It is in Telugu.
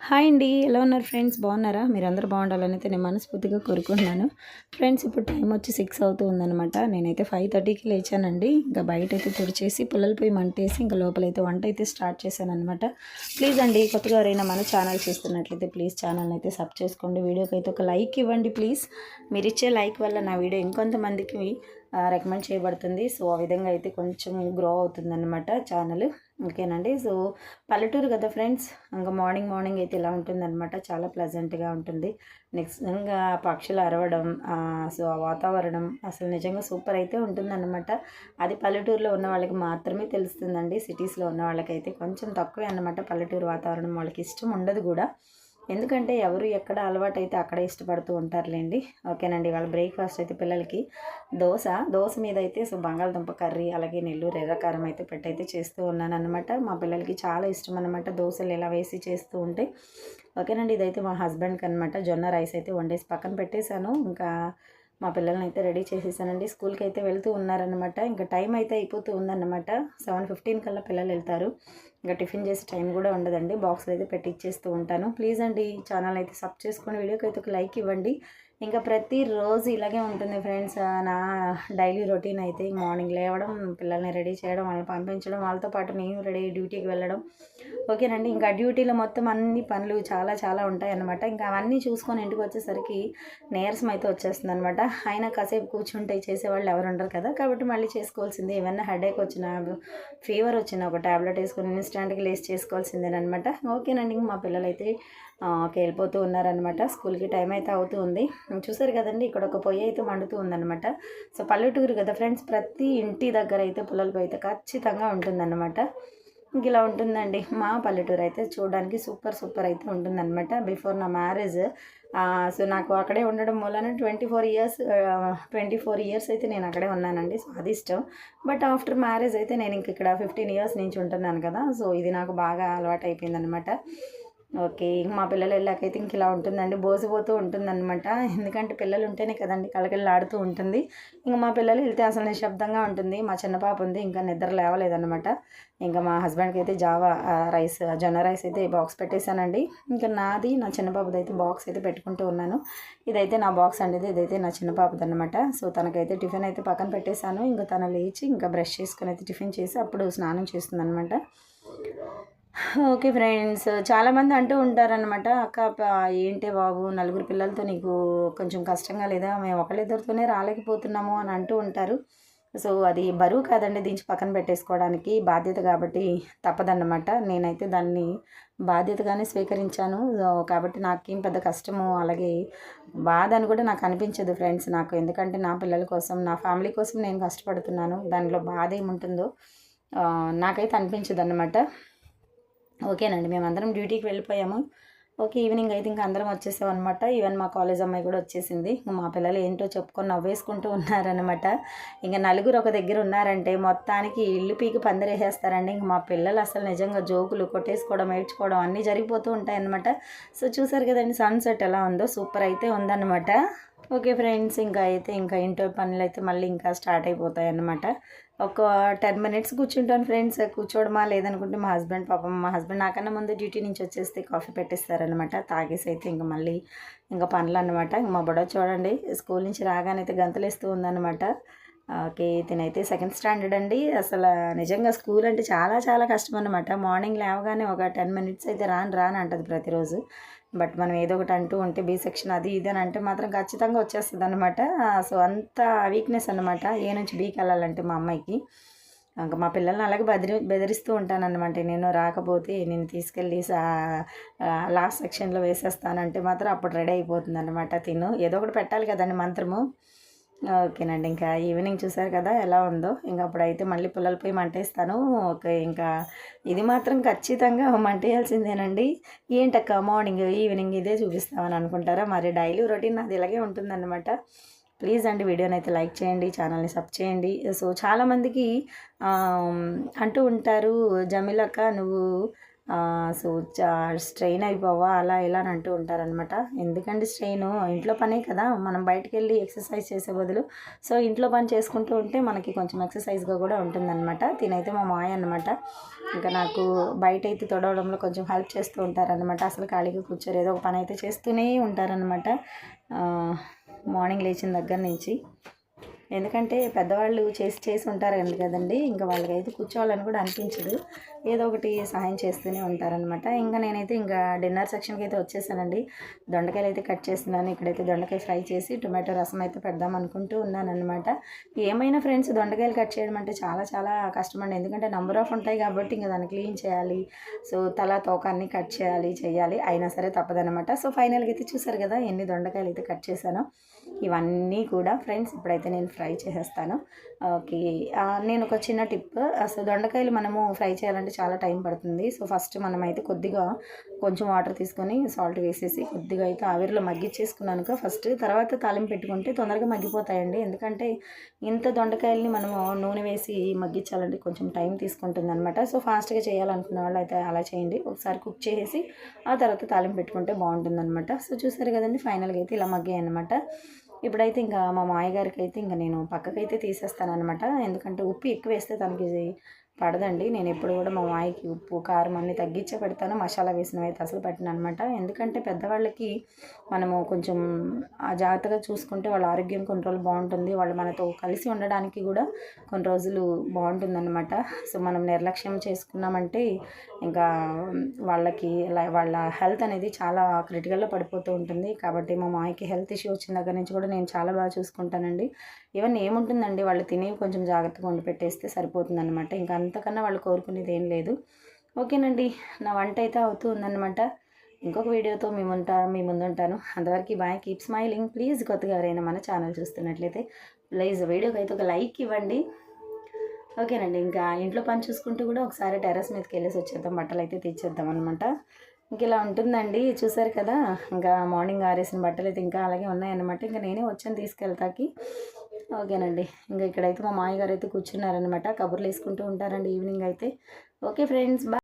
హాయ్ అండి. ఎలా ఉన్నారు ఫ్రెండ్స్? బాగున్నారా? మీరందరూ బాగుండాలని అయితే నేను మనస్ఫూర్తిగా కోరుకుంటున్నాను. ఫ్రెండ్స్ ఇప్పుడు టైం వచ్చి 6 అవుతూ ఉందనమాట. నేనైతే 5:30కి లేచానండి. ఇంకా బయటైతే తుడిచేసి పుల్లల పొయ్యి మంటేసి ఇంకా లోపలైతే వంట అయితే స్టార్ట్ చేశాననమాట. ప్లీజ్ అండి, కొత్తగా ఎవరైనా మన ఛానల్ చూస్తున్నట్లయితే ప్లీజ్ ఛానల్ని అయితే సబ్ చేసుకోండి. వీడియోకి అయితే ఒక లైక్ ఇవ్వండి ప్లీజ్. మీరు ఇచ్చే లైక్ వల్ల నా వీడియో ఇంకొంతమందికి రికమెండ్ చేయబడుతుంది. సో ఆ విధంగా అయితే కొంచెం గ్రో అవుతుందన్నమాట ఛానల్. ఓకేనండి. సో పల్లెటూరు కదా ఫ్రెండ్స్, ఇంకా మార్నింగ్ మార్నింగ్ అయితే ఇలా ఉంటుందన్నమాట. చాలా ప్లెజెంట్గా ఉంటుంది. నెక్స్ట్ ఇంకా పక్షులు అరవడం, సో ఆ వాతావరణం అసలు నిజంగా సూపర్ అయితే ఉంటుందన్నమాట. అది పల్లెటూరులో ఉన్న వాళ్ళకి మాత్రమే తెలుస్తుందండి. సిటీస్లో ఉన్న వాళ్ళకైతే కొంచెం తక్కువే అన్నమాట పల్లెటూరు వాతావరణం. వాళ్ళకి ఇష్టం ఉండదు కూడా. ఎందుకంటే ఎవరు ఎక్కడ అలవాటైతే అక్కడే ఇష్టపడుతూ ఉంటారులేండి. ఓకేనండి. వాళ్ళ బ్రేక్ఫాస్ట్ అయితే పిల్లలకి దోశ మీద అయితే సో బంగాళదుంప కర్రీ, అలాగే నెల్లూరు ఎర్రకారం అయితే పెట్టయితే చేస్తూ ఉన్నానన్నమాట. మా పిల్లలకి చాలా ఇష్టం అనమాట దోశలు ఇలా వేసి చేస్తూ ఉంటే. ఓకేనండి. ఇదైతే మా హస్బెండ్కి అనమాట. జొన్న రైస్ అయితే వండేసి పక్కన పెట్టేశాను. ఇంకా మా పిల్లల్ని అయితే రెడీ చేసేసానండి. స్కూల్కి అయితే వెళ్తూ ఉన్నారనమాట. ఇంకా టైం అయితే అయిపోతూ ఉందన్నమాట. 7:15 కల్లా పిల్లలు వెళ్తారు. ఇంకా టిఫిన్ చేసే టైం కూడా ఉండదండి. బాక్స్లో అయితే పెట్టి ఇచ్చేస్తూ ఉంటాను. ప్లీజ్ అండి, ఛానల్ అయితే సబ్ చేసుకొని వీడియోకి అయితే ఒక లైక్ ఇవ్వండి. ఇంకా ప్రతిరోజు ఇలాగే ఉంటుంది ఫ్రెండ్స్. నా డైలీ రొటీన్ అయితే మార్నింగ్ లేవడం, పిల్లల్ని రెడీ చేయడం, వాళ్ళని పంపించడం, వాళ్ళతో పాటు నేను రెడీ డ్యూటీకి వెళ్ళడం. ఓకేనండి. ఇంకా డ్యూటీలో మొత్తం అన్ని పనులు చాలా చాలా ఉంటాయన్నమాట. ఇంకా అవన్నీ చూసుకొని ఇంటికి వచ్చేసరికి నీరసం అయితే వచ్చేస్తుంది అనమాట. అయినా కాసేపు కూర్చుంటే చేసేవాళ్ళు ఎవరు ఉండరు కదా, కాబట్టి మళ్ళీ చేసుకోవాల్సిందే. ఏమన్నా హెడేక్ వచ్చినా, ఫీవర్ వచ్చినా ఒక ట్యాబ్లెట్ వేసుకొని ఇన్స్టాంట్గా లేసి చేసుకోవాల్సిందేనమాట. ఓకేనండి. మా పిల్లలు అయితే ఓకే వెళ్ళిపోతూ ఉన్నారనమాట. స్కూల్కి టైం అయితే అవుతూ ఉంది. చూసారు కదండి, ఇక్కడ ఒక పొయ్యి అయితే మండుతూ ఉందన్నమాట. సో పల్లెటూరు కదా ఫ్రెండ్స్, ప్రతి ఇంటి దగ్గర అయితే పుల్లల పొయ్యి అయితే ఖచ్చితంగా ఉంటుందన్నమాట. ఇంక ఇలా ఉంటుందండి మా పల్లెటూరు అయితే. చూడడానికి సూపర్ సూపర్ అయితే ఉంటుందన్నమాట. బిఫోర్ నా మ్యారేజ్, సో నాకు అక్కడే ఉండడం వలన 24 ఇయర్స్ అయితే నేను అక్కడే ఉన్నానండి. సో అది ఇష్టం. బట్ ఆఫ్టర్ మ్యారేజ్ అయితే నేను ఇంక ఇక్కడ 15 ఇయర్స్ నుంచి ఉంటున్నాను కదా. సో ఇది నాకు బాగా అలవాటు అయిపోయిందనమాట. ఓకే. మా పిల్లలు వెళ్ళాకైతే ఇంక ఇలా ఉంటుందండి. బోసిపోతూ ఉంటుందన్నమాట. ఎందుకంటే పిల్లలు ఉంటేనే కదండి కళకళలాడుతూ ఉంటుంది. ఇంక మా పిల్లలు వెళ్తే అసలు నిశ్శబ్దంగా ఉంటుంది. మా చిన్న పాప ఉంది, ఇంకా నిద్ర లేవలేదన్నమాట. ఇంకా మా హస్బెండ్కి అయితే జొన్న రైస్ అయితే బాక్స్ పెట్టేశానండి. ఇంకా నా చిన్న పాపది అయితే బాక్స్ అయితే పెట్టుకుంటూ ఉన్నాను. ఇదైతే నా బాక్స్ అండి. ఇదైతే నా చిన్న పాపది అనమాట. సో తనకైతే టిఫిన్ అయితే పక్కన పెట్టేశాను. ఇంకా తను లేచి ఇంకా బ్రష్ చేసుకుని అయితే టిఫిన్ చేసి అప్పుడు స్నానం చేస్తుందన్నమాట. ఓకే ఫ్రెండ్స్, చాలామంది అంటూ ఉంటారనమాట, అక్క ఏంటి బాబు నలుగురు పిల్లలతో నీకు కొంచెం కష్టంగా లేదా, మేము ఒకళ్ళిద్దరితోనే రాలేకపోతున్నాము అని అంటూ ఉంటారు. సో అది బరువు కాదండి, దించి పక్కన పెట్టేసుకోవడానికి బాధ్యత, కాబట్టి తప్పదన్నమాట. నేనైతే దాన్ని బాధ్యతగానే స్వీకరించాను. కాబట్టి నాకేం పెద్ద కష్టము అలాగే బాధ అని కూడా నాకు అనిపించదు ఫ్రెండ్స్ నాకు. ఎందుకంటే నా పిల్లల కోసం, నా ఫ్యామిలీ కోసం నేను కష్టపడుతున్నాను. దానిలో బాధ ఏముంటుందో నాకైతే అనిపించదు అన్నమాట. ఓకేనండి. మేమందరం డ్యూటీకి వెళ్ళిపోయాము. ఓకే. ఈవినింగ్ అయితే ఇంక అందరం వచ్చేసామనమాట. ఈవెన్ మా కాలేజ్ అమ్మాయి కూడా వచ్చేసింది. మా పిల్లలు ఏంటో చెప్పుకొని నవ్వేసుకుంటూ ఉన్నారనమాట. ఇంక నలుగురు ఒక దగ్గర ఉన్నారంటే మొత్తానికి ఇల్లు పీకి పందిరేసేస్తారండి. ఇంక మా పిల్లలు అసలు నిజంగా జోకులు కొట్టేసుకోవడం, ఏడ్చుకోవడం అన్నీ జరిగిపోతూ ఉంటాయన్నమాట. సో చూసారు కదండి సన్సెట్ ఎలా ఉందో, సూపర్ అయితే ఉందన్నమాట. ఓకే ఫ్రెండ్స్, ఇంకా ఇంట్లో పనులైతే మళ్ళీ ఇంకా స్టార్ట్ అయిపోతాయి అన్నమాట. ఒక 10 మినిట్స్ కూర్చుంటాను ఫ్రెండ్స్. కూర్చోవడమా లేదనుకుంటే మా హస్బెండ్ నాకన్నా ముందు డ్యూటీ నుంచి వచ్చేస్తే కాఫీ పెట్టిస్తారనమాట. తాగేసి అయితే ఇంక మళ్ళీ ఇంకా పనులు అనమాట. మా బుడ్డ చూడండి స్కూల్ నుంచి రాగానే అయితే గంతులేస్తూ ఉందన్నమాట. ఓకే. తినైతే సెకండ్ స్టాండర్డ్ అండి. అసలు నిజంగా స్కూల్ అంటే చాలా చాలా కష్టం అనమాట. మార్నింగ్ లేవగానే ఒక 10 మినిట్స్ అయితే రాను అంటది ప్రతిరోజు. బట్ మనం ఏదో ఒకటి అంటూ ఉంటే బీ సెక్షన్ అది ఇది అని అంటే మాత్రం ఖచ్చితంగా వచ్చేస్తుంది అనమాట. సో అంత వీక్నెస్ అనమాట ఏ నుంచి బీకి వెళ్ళాలంటే మా అమ్మాయికి. ఇంకా మా పిల్లల్ని అలాగే బెదిరిస్తూ ఉంటానన్నమాట. నేను రాకపోతే నేను తీసుకెళ్ళి లాస్ట్ సెక్షన్లో వేసేస్తానంటే మాత్రం అప్పుడు రెడీ అయిపోతుంది అనమాట. ఏదో ఒకటి పెట్టాలి కదండి మంత్రము. ఓకేనండి. ఇంకా ఈవినింగ్ చూసారు కదా ఎలా ఉందో. ఇంక అప్పుడైతే మళ్ళీ పుల్లల పొయ్యి మంటేస్తాను. ఓకే. ఇంకా ఇది మాత్రం ఖచ్చితంగా మంటేయాల్సిందేనండి. ఏంటక్క మార్నింగ్ ఈవినింగ్ ఇదే చూపిస్తామని అనుకుంటారా? మరి డైలీ రొటీన్ నాది ఇలాగే ఉంటుందన్నమాట. ప్లీజ్ అండి వీడియోని అయితే లైక్ చేయండి, ఛానల్ని సబ్ చేయండి. సో చాలామందికి అంటూ ఉంటారు, జమీలక్క నువ్వు సో స్ట్రెయిన్ అయిపోవా అలా ఇలా అని అంటూ ఉంటారనమాట. ఎందుకంటే స్ట్రెయిన్ ఇంట్లో పనే కదా, మనం బయటకు వెళ్ళి ఎక్సర్సైజ్ చేసే బదులు సో ఇంట్లో పని చేసుకుంటూ ఉంటే మనకి కొంచెం ఎక్సర్సైజ్గా కూడా ఉంటుందన్నమాట. తినైతే మా మాయ అనమాట. ఇంకా నాకు బయట అయితే తొడవడంలో కొంచెం హెల్ప్ చేస్తూ ఉంటారనమాట. అసలు ఖాళీగా కూర్చోరు, ఏదో ఒక పని అయితే చేస్తూనే ఉంటారనమాట మార్నింగ్ లేచిన దగ్గర నుంచి. ఎందుకంటే పెద్దవాళ్ళు చేసి చేసి ఉంటారు కదండి, ఇంకా వాళ్ళకైతే కూర్చోవాలని కూడా అనిపించదు, ఏదో ఒకటి సహాయం చేస్తూనే ఉంటారనమాట. ఇంకా నేనైతే ఇంకా డిన్నర్ సెక్షన్కి అయితే వచ్చేసానండి. దొండకాయలు అయితే కట్ చేస్తున్నాను. ఇక్కడైతే దొండకాయ ఫ్రై చేసి టొమాటో రసం అయితే పెడదాం అనుకుంటూ ఉన్నానమాట. ఏమైనా ఫ్రెండ్స్ దొండకాయలు కట్ చేయడం అంటే చాలా చాలా కష్టమండి. ఎందుకంటే నెంబర్ ఆఫ్ ఉంటాయి కాబట్టి ఇంకా దాన్ని క్లీన్ చేయాలి, సో తల తోక అన్నీ కట్ చేయాలి, అయినా సరే తప్పదనమాట. సో ఫైనల్గా అయితే చూసారు కదా ఎన్ని దొండకాయలు అయితే కట్ చేశానో. ఇవన్నీ కూడా ఫ్రెండ్స్ ఇప్పుడైతే నేను ఫ్రై చేసేస్తాను. ఓకే, నేను ఒక చిన్న టిప్, అసలు దొండకాయలు మనము ఫ్రై చేయాలంటే చాలా టైం పడుతుంది. సో ఫస్ట్ మనమైతే కొద్దిగా కొంచెం వాటర్ తీసుకొని సాల్ట్ వేసేసి కొద్దిగా అయితే ఆవిరిలో మగ్గిచ్చేసుకున్నానుక ఫస్ట్, తర్వాత తాలింపు పెట్టుకుంటే తొందరగా మగ్గిపోతాయండి. ఎందుకంటే ఇంత దొండకాయలని మనము నూనె వేసి మగ్గించాలంటే కొంచెం టైం తీసుకుంటుంది అనమాట. సో ఫాస్ట్గా చేయాలనుకున్న వాళ్ళు అయితే అలా చేయండి, ఒకసారి కుక్ చేసేసి ఆ తర్వాత తాలింపు పెట్టుకుంటే బాగుంటుంది అనమాట. సో చూసారు కదండి ఫైనల్గా అయితే ఇలా మగ్గాయి అనమాట. ఇప్పుడైతే ఇంకా మా మామయ్య గారికి అయితే ఇంకా నేను పక్కకైతే తీసేస్తానమాట. ఎందుకంటే ఉప్పు ఎక్కువ వేస్తే తనకి పడదండి. నేను ఎప్పుడు కూడా మా మామయ్యకి ఉప్పు కారం అన్నీ తగ్గించే పెడతాను, మసాలా వేసినవి అయితే అసలు పెట్టను అనమాట. ఎందుకంటే పెద్దవాళ్ళకి మనము కొంచెం జాగ్రత్తగా చూసుకుంటే వాళ్ళ ఆరోగ్యం కొన్ని రోజులు బాగుంటుంది, వాళ్ళు మనతో కలిసి ఉండడానికి కూడా కొన్ని రోజులు బాగుంటుందన్నమాట. సో మనం నిర్లక్ష్యం చేసుకున్నామంటే ఇంకా వాళ్ళకి వాళ్ళ హెల్త్ అనేది చాలా క్రిటికల్లో పడిపోతూ ఉంటుంది. కాబట్టి మా మామయ్యకి హెల్త్ ఇష్యూ వచ్చిన దగ్గర నుంచి కూడా నేను చాలా బాగా చూసుకుంటానండి. ఈవెన్ ఏముంటుందండి, వాళ్ళు తినేవి కొంచెం జాగ్రత్తగా వండి పెట్టేస్తే సరిపోతుందన్నమాట. ఇంకా అంతకన్నా వాళ్ళు కోరుకునేది ఏం లేదు. ఓకేనండి, నా వంట అయితే అవుతూ ఉందన్నమాట. ఇంకొక వీడియోతో మీ ముందుంటాను. అంతవరకు బాయ్, కీప్ స్మైలింగ్. ప్లీజ్ కొత్తగా ఎవరైనా మన ఛానల్ చూస్తున్నట్లయితే ప్లీజ్ వీడియోకి అయితే ఒక లైక్ ఇవ్వండి. ఓకేనండి, ఇంకా ఇంట్లో పని చూసుకుంటూ కూడా ఒకసారి టెర్రస్ మీదకి వెళ్ళేసి వచ్చేద్దాం, బట్టలు అయితే తెచ్చేద్దాం అనమాట. ఇంక ఇలా ఉంటుందండి, చూసారు కదా. ఇంకా మార్నింగ్ ఆరేసిన బట్టలు అయితే ఇంకా అలాగే ఉన్నాయన్నమాట. ఇంకా నేనే వచ్చాను తీసుకెళ్తాకి. ఓకేనండి, ఇంకా ఇక్కడైతే మా మామయ్య గారు అయితే కూర్చున్నారనమాట, కబుర్లు వేసుకుంటూ ఉంటారండి ఈవినింగ్ అయితే. Okay friends, bye.